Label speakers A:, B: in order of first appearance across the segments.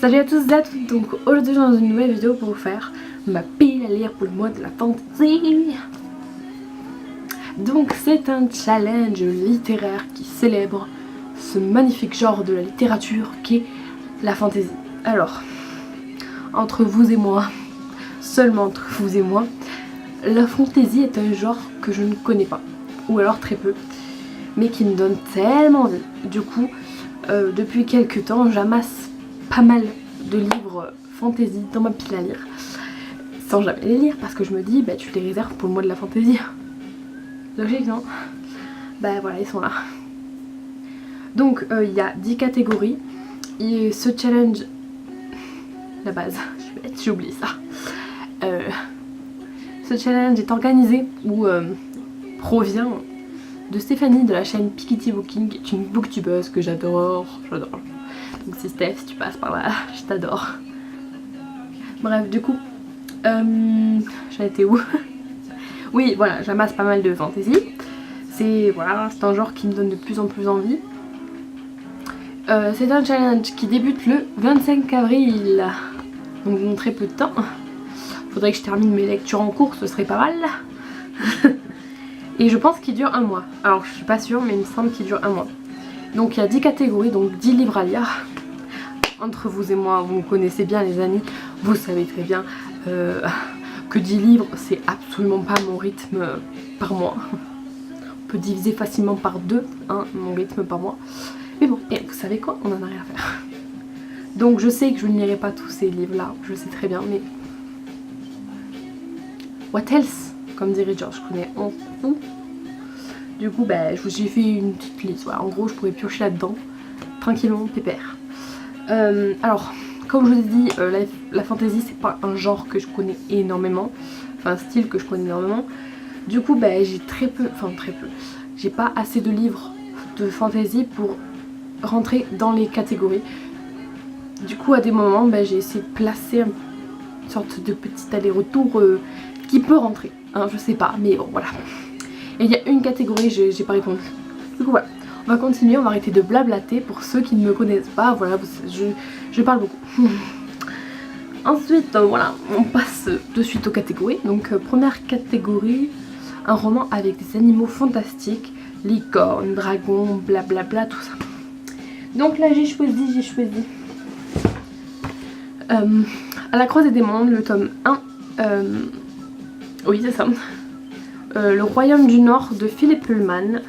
A: Salut à tous et à toutes, donc aujourd'hui je suis dans une nouvelle vidéo pour vous faire ma pile à lire pour le mois de la fantasy. Donc c'est un challenge littéraire qui célèbre ce magnifique genre de la littérature qu'est la fantasy. Alors, entre vous et moi, seulement entre vous et moi, la fantasy est un genre que je ne connais pas, ou alors très peu, mais qui me donne tellement envie. Du coup, depuis quelques temps, j'amasse pas mal de livres fantasy dans ma pile à lire, sans jamais les lire parce que je me dis, bah tu les réserves pour le mois de la fantasy. Logique, non? Bah voilà, ils sont là. Donc il y a 10 catégories et ce challenge, la base, j'ai oublié ça. Ce challenge est organisé ou provient de Stéphanie de la chaîne Piketty Booking, qui est une booktubeuse que j'adore. Donc si Steph, si tu passes par là, je t'adore. Bref, du coup, j'ai été où? Oui, voilà, j'amasse pas mal de fantasy. C'est un genre qui me donne de plus en plus envie. C'est un challenge qui débute le 25 avril. Donc dans très peu de temps. Faudrait que je termine mes lectures en cours, ce serait pas mal. Et je pense qu'il dure un mois. Alors je suis pas sûre, mais il me semble qu'il dure un mois. Donc il y a 10 catégories, donc 10 livres à lire. Entre vous et moi, vous me connaissez bien les amis, vous savez très bien que 10 livres c'est absolument pas mon rythme par mois. On peut diviser facilement par 2 hein, mon rythme par mois. Mais bon, et vous savez quoi, on en a rien à faire. Donc je sais que je ne lirai pas tous ces livres là, je sais très bien, mais what else, comme dirait George Clooney. Du coup bah, j'ai fait une petite liste, voilà. En gros je pourrais piocher là-dedans, tranquillement, pépère. Alors, comme je vous ai dit, la fantasy c'est pas un genre que je connais énormément, enfin un style que je connais énormément. Du coup bah, j'ai très peu, j'ai pas assez de livres de fantasy pour rentrer dans les catégories. Du coup à des moments bah, j'ai essayé de placer une sorte de petit aller-retour qui peut rentrer, hein, je sais pas, mais bon voilà. Et il y a une catégorie, j'ai pas répondu. Du coup voilà, on va continuer, on va arrêter de blablater pour ceux qui ne me connaissent pas, voilà, je parle beaucoup. Ensuite, voilà, on passe de suite aux catégories. Donc première catégorie, un roman avec des animaux fantastiques, licornes, dragons, blablabla, tout ça. Donc là j'ai choisi À la croisée des mondes, le tome 1, oui c'est ça, Le Royaume du Nord de Philippe Pullman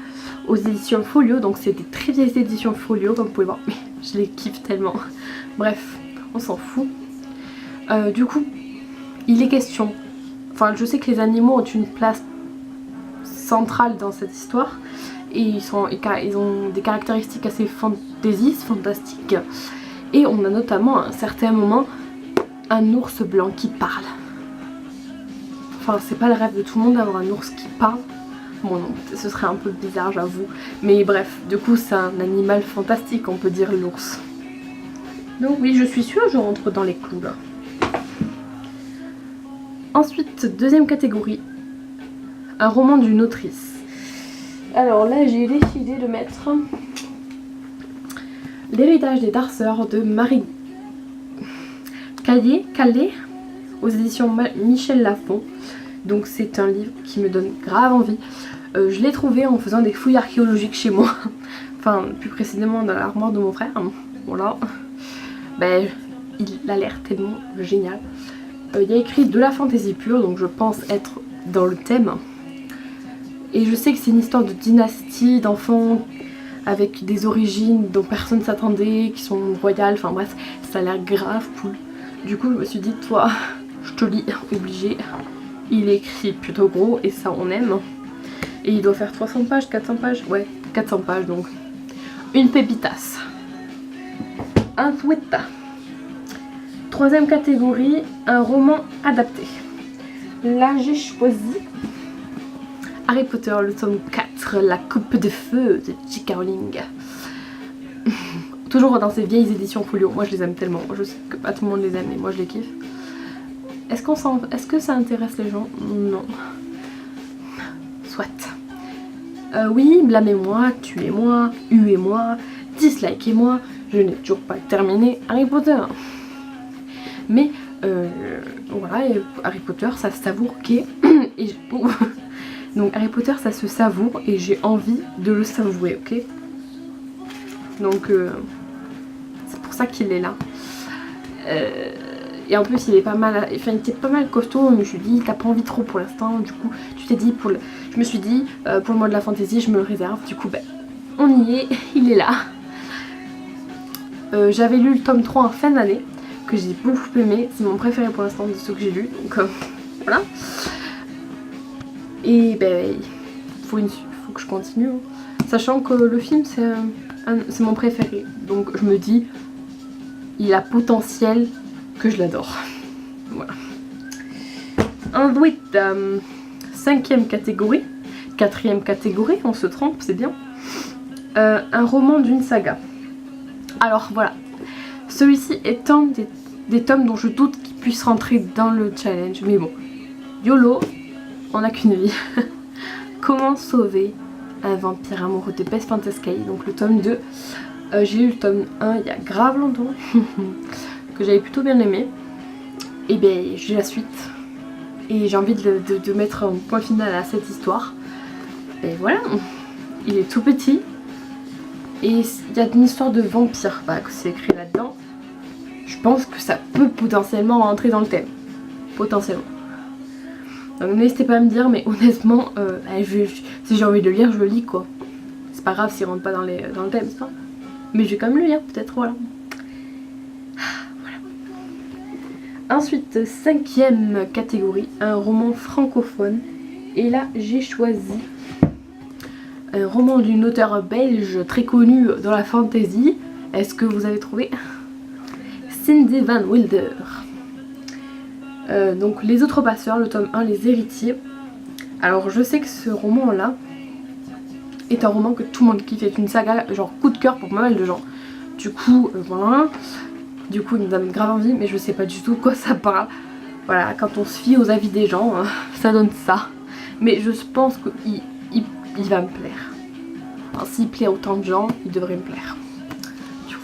A: aux éditions Folio. Donc c'est des très vieilles éditions Folio comme vous pouvez voir, mais je les kiffe tellement. Bref, on s'en fout. Du coup il est question, enfin je sais que les animaux ont une place centrale dans cette histoire et ils ont des caractéristiques assez fantastiques, et on a notamment à un certain moment un ours blanc qui parle. Enfin c'est pas le rêve de tout le monde d'avoir un ours qui parle. Bon non, ce serait un peu bizarre j'avoue. Mais bref, du coup c'est un animal fantastique, on peut dire, l'ours. Donc oui, je suis sûre, je rentre dans les clous là. Ensuite, deuxième catégorie, un roman d'une autrice. Alors là j'ai décidé de mettre L'héritage des Darceurs de Marie Calais aux éditions Michel Lafon. Donc c'est un livre qui me donne grave envie. Je l'ai trouvé en faisant des fouilles archéologiques chez moi. Enfin plus précisément dans l'armoire de mon frère. Voilà. Ben, il a l'air tellement génial. Il y a écrit de la fantaisie pure, donc je pense être dans le thème. Et je sais que c'est une histoire de dynastie, d'enfants avec des origines dont personne ne s'attendait, qui sont royales, enfin bref, ça a l'air grave cool. Du coup je me suis dit, toi, je te lis, obligé. Il est écrit plutôt gros et ça on aime. Et il doit faire 300 pages, 400 pages, ouais, 400 pages donc. Une pépitasse. Un tweet. Troisième catégorie, un roman adapté. Là j'ai choisi Harry Potter, le tome 4, La Coupe de Feu de J.K. Rowling. Toujours dans ces vieilles éditions Folio, moi je les aime tellement. Je sais que pas tout le monde les aime mais moi je les kiffe. Est-ce que ça intéresse les gens? Non. Soit. Oui, blâmez-moi, tuez-moi, huez-moi, dislikez-moi. Je n'ai toujours pas terminé Harry Potter. Mais voilà, et Harry Potter ça se savoure ok. Donc Harry Potter ça se savoure et j'ai envie de le savourer, ok. Donc c'est pour ça qu'il est là. Et en plus il est pas mal, enfin il était pas mal costaud, mais je me suis dit t'as pas envie trop pour l'instant, du coup tu t'es dit je me suis dit pour le mois de la fantaisie je me le réserve, du coup ben on y est, il est là. J'avais lu le tome 3 en fin d'année, que j'ai beaucoup aimé, c'est mon préféré pour l'instant de ceux que j'ai lus, donc voilà. Et ben faut que je continue, hein. Sachant que le film c'est mon préféré, donc je me dis il a potentiel que je l'adore. Voilà. Ensuite, 5e catégorie, 4e catégorie, on se trompe, c'est bien. Un roman d'une saga. Alors voilà, celui-ci est un des tomes dont je doute qu'il puisse rentrer dans le challenge, mais bon, YOLO, on n'a qu'une vie. Comment sauver un vampire amoureux de Bess Fantascae, donc le tome 2. J'ai lu le tome 1 il y a grave longtemps, que j'avais plutôt bien aimé. Et bien j'ai la suite, et j'ai envie de mettre un point final à cette histoire. Et voilà, il est tout petit. Et il y a une histoire de vampire, que c'est écrit là-dedans. Je pense que ça peut potentiellement rentrer dans le thème. Potentiellement. Donc n'hésitez pas à me dire, mais honnêtement, si j'ai envie de le lire, je le lis quoi. C'est pas grave s'il rentre pas dans le thème, ça. Mais je vais quand même le lire, peut-être, voilà. Ensuite, 5e catégorie, un roman francophone. Et là, j'ai choisi un roman d'une auteure belge très connue dans la fantasy. Est-ce que vous avez trouvé? Cindy Van Wilder. Donc Les Autres Passeurs, le tome 1, Les Héritiers. Alors je sais que ce roman là est un roman que tout le monde kiffe, est une saga genre coup de cœur pour pas mal de gens. Du coup voilà, du coup il me donne grave envie, mais je sais pas du tout de quoi ça parle. Voilà, quand on se fie aux avis des gens, ça donne ça. Mais je pense qu'il va me plaire. S'il plaît à autant de gens, il devrait me plaire. Du coup,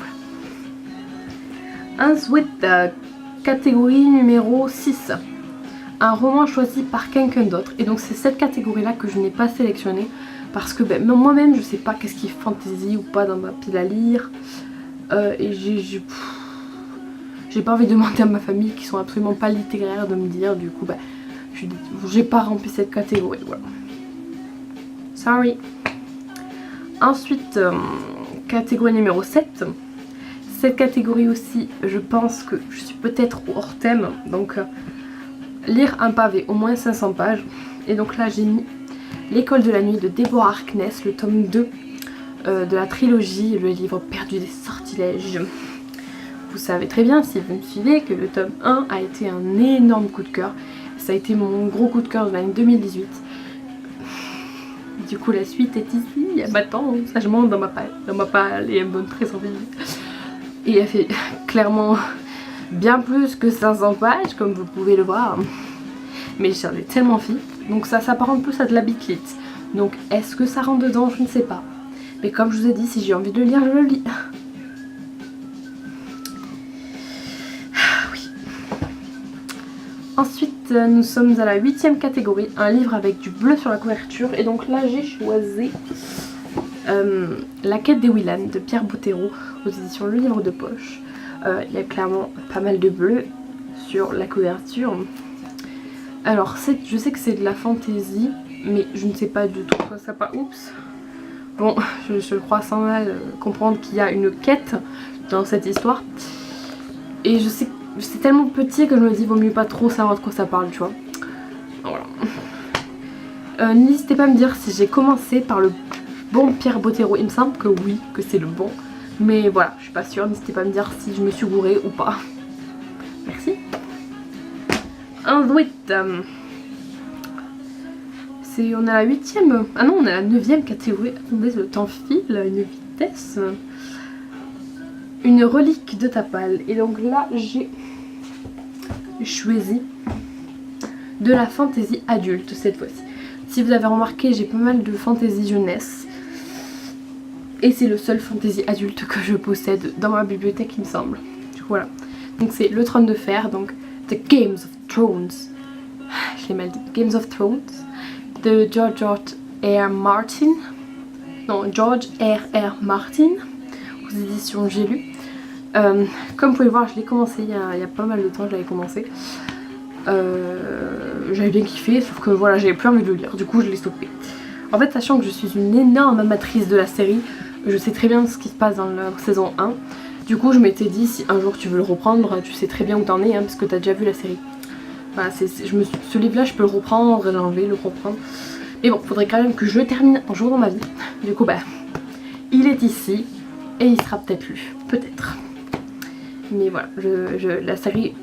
A: voilà. Ensuite, catégorie numéro 6. Un roman choisi par quelqu'un d'autre. Et donc c'est cette catégorie là que je n'ai pas sélectionnée. Parce que moi-même je sais pas qu'est-ce qui est fantasy ou pas dans ma pile à lire. Et j'ai pas envie de demander à ma famille qui sont absolument pas littéraires de me dire. Du coup j'ai pas rempli cette catégorie. Voilà. Sorry. Ensuite, catégorie numéro 7. Cette catégorie aussi, je pense que je suis peut-être hors thème. Donc, lire un pavé, au moins 500 pages. Et donc là, j'ai mis L'école de la nuit de Deborah Harkness, le tome 2 de la trilogie, le livre perdu des sortilèges. Vous savez très bien, si vous me suivez, que le tome 1 a été un énorme coup de cœur. Ça a été mon gros coup de cœur de l'année 2018. Du coup la suite est ici, elle m'attend sagement dans ma palle et elle me donne très envie. Et elle fait clairement bien plus que 500 pages comme vous pouvez le voir. Mais j'en ai tellement envie. Donc ça s'apparente plus à de la bit-lit. Donc est-ce que ça rentre dedans? Je ne sais pas. Mais comme je vous ai dit, si j'ai envie de le lire, je le lis. Oui. Ensuite, nous sommes à la 8e catégorie, un livre avec du bleu sur la couverture. Et donc là, j'ai choisi La quête des Willan de Pierre Bottero aux éditions Le Livre de Poche. Il y a clairement pas mal de bleu sur la couverture. Alors, je sais que c'est de la fantaisie, mais je ne sais pas du tout quoi ça passe. Oups. Bon, je crois sans mal comprendre qu'il y a une quête dans cette histoire. Et je sais que c'est tellement petit que je me dis vaut mieux pas trop savoir de quoi ça parle, tu vois. Voilà. N'hésitez pas à me dire si j'ai commencé par le bon Pierre Bottero. Il me semble que oui, que c'est le bon. Mais voilà, je suis pas sûre. N'hésitez pas à me dire si je me suis gourée ou pas. Merci. Ensuite, on a la 8e. Ah non, on a la 9e catégorie. Attendez, le temps file à une vitesse. Une relique de Tapal. Et donc là, j'ai choisi de la fantaisie adulte cette fois-ci. Si vous avez remarqué, j'ai pas mal de fantaisie jeunesse. Et c'est le seul fantaisie adulte que je possède dans ma bibliothèque, il me semble. Voilà. Donc c'est Le Trône de Fer, donc The Games of Thrones. Je l'ai mal dit, Games of Thrones de George R. Martin. Non, George R. Martin, aux éditions J'ai lu. Comme vous pouvez le voir, je l'ai commencé il y a pas mal de temps, je l'avais commencé. J'avais bien kiffé, sauf que voilà, j'avais plus envie de le lire, du coup je l'ai stoppé. En fait, sachant que je suis une énorme amatrice de la série, je sais très bien ce qui se passe dans la saison 1. Du coup, je m'étais dit, si un jour tu veux le reprendre, tu sais très bien où t'en es, hein, parce que t'as déjà vu la série. Voilà, ce livre-là, je peux le reprendre, l'enlever, le reprendre. Mais bon, faudrait quand même que je le termine un jour dans ma vie. Du coup, bah, il est ici et il sera peut-être lu, peut-être. Mais voilà, la série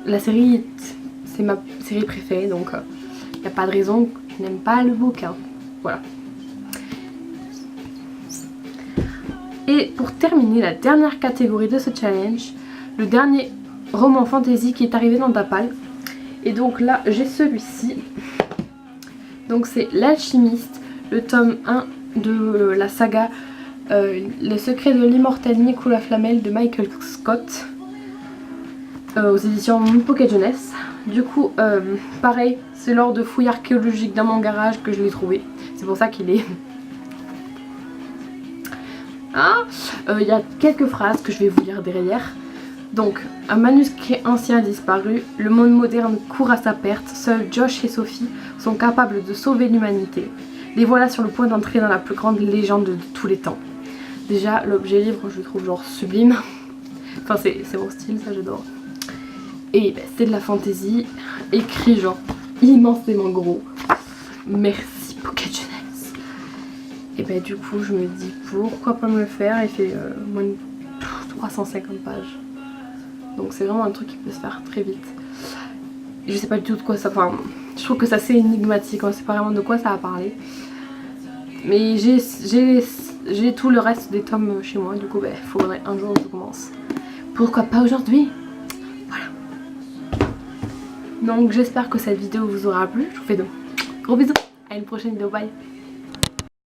A: c'est ma série préférée, donc il n'y a pas de raison que je n'aime pas le bouquin. Voilà. Et pour terminer la dernière catégorie de ce challenge, le dernier roman fantasy qui est arrivé dans ta palle. Et donc là, j'ai celui-ci. Donc c'est L'Alchimiste, le tome 1 de la saga Le secret de l'immortel Nicolas Flamel de Michael Scott, aux éditions Pocket Jeunesse. Du coup, pareil, c'est lors de fouilles archéologiques dans mon garage que je l'ai trouvé. C'est pour ça qu'il est... y a quelques phrases que je vais vous lire derrière. Donc, un manuscrit ancien a disparu, le monde moderne court à sa perte, seuls Josh et Sophie sont capables de sauver l'humanité. Les voilà sur le point d'entrer dans la plus grande légende de tous les temps. Déjà, l'objet livre, je le trouve genre sublime. Enfin, c'est mon style, ça j'adore. Et ben, c'est de la fantaisie, écrit genre immensément gros. Merci Pocket Jeunesse. Et ben du coup, je me dis pourquoi pas me le faire. Il fait moins de 350 pages. Donc c'est vraiment un truc qui peut se faire très vite. Je sais pas du tout de quoi ça... Enfin, je trouve que c'est assez énigmatique, on sait pas vraiment de quoi ça va parler. Mais j'ai tout le reste des tomes chez moi, du coup il faudrait un jour que je commence. Pourquoi pas aujourd'hui? Voilà. Donc j'espère que cette vidéo vous aura plu. Je vous fais de gros bisous. À une prochaine vidéo, bye.